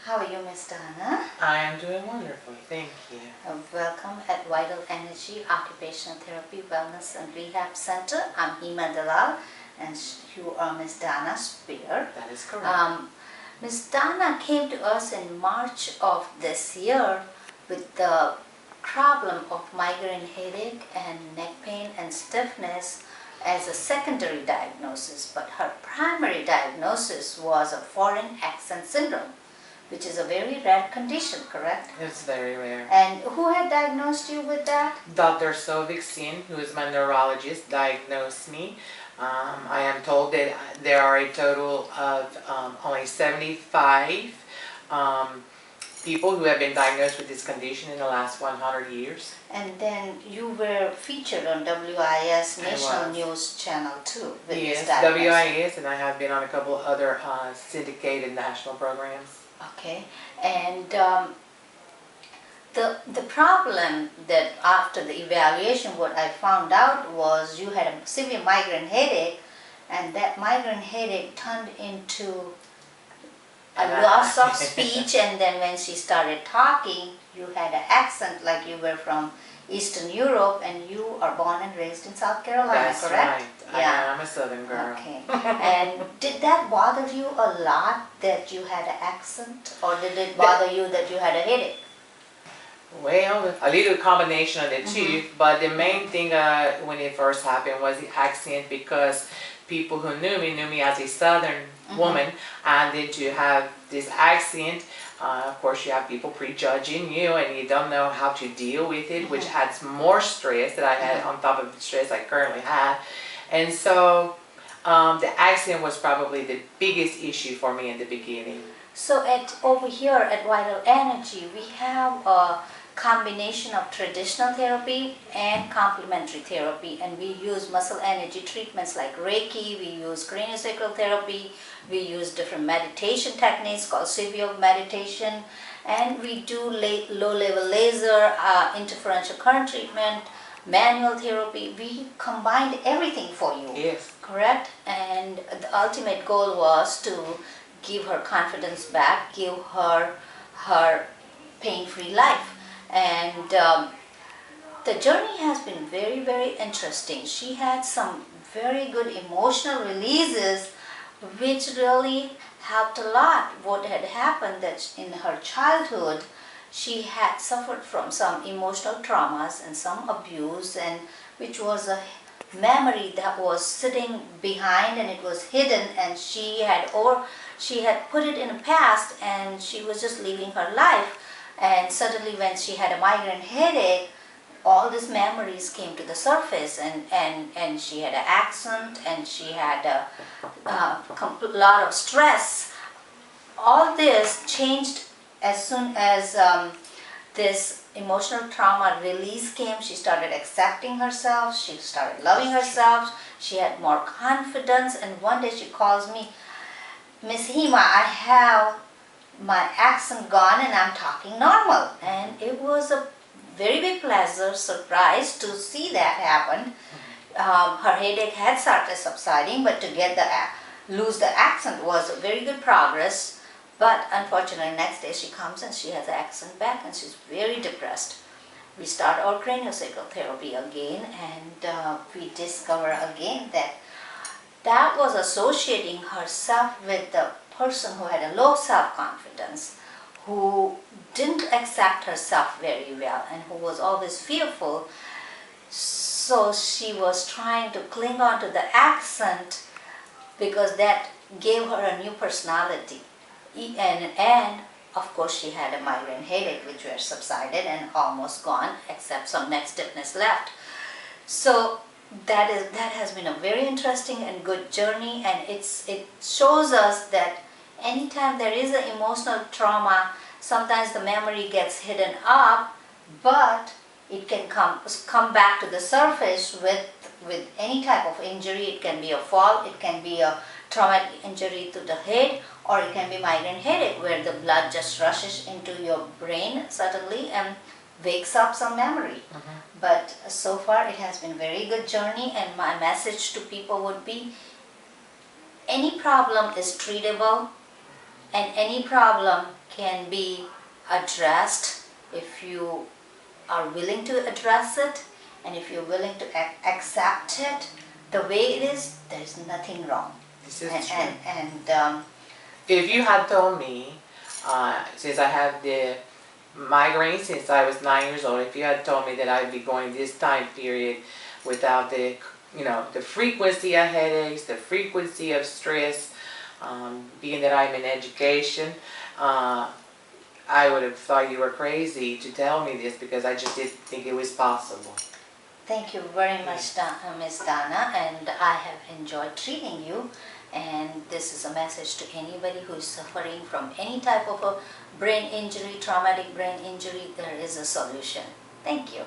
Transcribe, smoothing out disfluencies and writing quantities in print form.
How are you, Miss Donna? I am doing wonderfully, thank you. Welcome at Vital Energy Occupational Therapy Wellness and Rehab Center. I'm Hima Dalal and you are Miss Donna Spear. That is correct. Miss Donna came to us in March of this year with the problem of migraine headache and neck pain and stiffness as a secondary diagnosis, but her primary diagnosis was a foreign accent syndrome, which is a very rare condition, correct? It's very rare. And who had diagnosed you with that? Dr. Sovik-Sin, who is my neurologist, diagnosed me. I am told that there are a total of only 75 people who have been diagnosed with this condition in the last 100 years. And then you were featured on WIS National News Channel too. With yes, this diagnosis. WIS, and I have been on a couple other syndicated national programs. Okay, and the problem that after the evaluation, what I found out was you had a severe migraine headache, and that migraine headache turned into a loss of speech, and then when she started talking, you had an accent like you were from Eastern Europe, and you are born and raised in South Carolina, That's correct? Right. Yeah. I'm a Southern girl. Okay. And did that bother you a lot that you had an accent, or did it bother you that you had a headache? Well, a little combination of the two, but the main thing when it first happened was the accent, because people who knew me as a Southern woman, and then to have this accent, of course you have people prejudging you and you don't know how to deal with it, which adds more stress that I had on top of the stress I currently have. And so the accent was probably the biggest issue for me in the beginning. So over here at Vital Energy, we have a combination of traditional therapy and complementary therapy, and we use muscle energy treatments like Reiki, we use craniosacral therapy, we use different meditation techniques called severe meditation, and we do low-level laser, interferential current treatment, manual therapy. We combined everything for you. Yes. Correct? And the ultimate goal was to give her confidence back, give her pain-free life. And the journey has been very, very interesting. She had some very good emotional releases which really helped a lot. What had happened that in her childhood, she had suffered from some emotional traumas and some abuse, and which was a memory that was sitting behind and it was hidden, and she had put it in the past and she was just living her life. And suddenly when she had a migraine headache, all these memories came to the surface, and she had an accent, and she had a lot of stress. All this changed as soon as this emotional trauma release came. She started accepting herself, she started loving herself, she had more confidence, and one day she calls me, "Miss Hima, I have my accent gone and I'm talking normal." And it was a very big pleasure, surprise to see that happen. Her headache had started subsiding, but to lose the accent was a very good progress. But unfortunately, next day she comes and she has the accent back and she's very depressed. We start our craniosacral therapy again, and we discover again that was associating herself with the person who had a low self-confidence, who didn't accept herself very well, and who was always fearful. So she was trying to cling on to the accent because that gave her a new personality. And of course she had a migraine headache which were subsided and almost gone, except some neck stiffness left. So that has been a very interesting and good journey, and it shows us that anytime there is an emotional trauma, sometimes the memory gets hidden up, but it can come back to the surface with any type of injury. It can be a fall, it can be a traumatic injury to the head, or it can be migraine headache where the blood just rushes into your brain suddenly and wakes up some memory. But so far it has been a very good journey, and my message to people would be, any problem is treatable and any problem can be addressed if you are willing to address it, and if you're willing to accept it the way it is, there's nothing wrong. This is And, true. and If you had told me, since I have the migraine since I was 9 years old, if you had told me that I'd be going this time period without the, the frequency of headaches, the frequency of stress, being that I'm in education, I would have thought you were crazy to tell me this because I just didn't think it was possible. thank you very much, Miss Donna, and I have enjoyed treating you. And this is a message to anybody who is suffering from any type of a brain injury, traumatic brain injury. There is a solution. Thank you.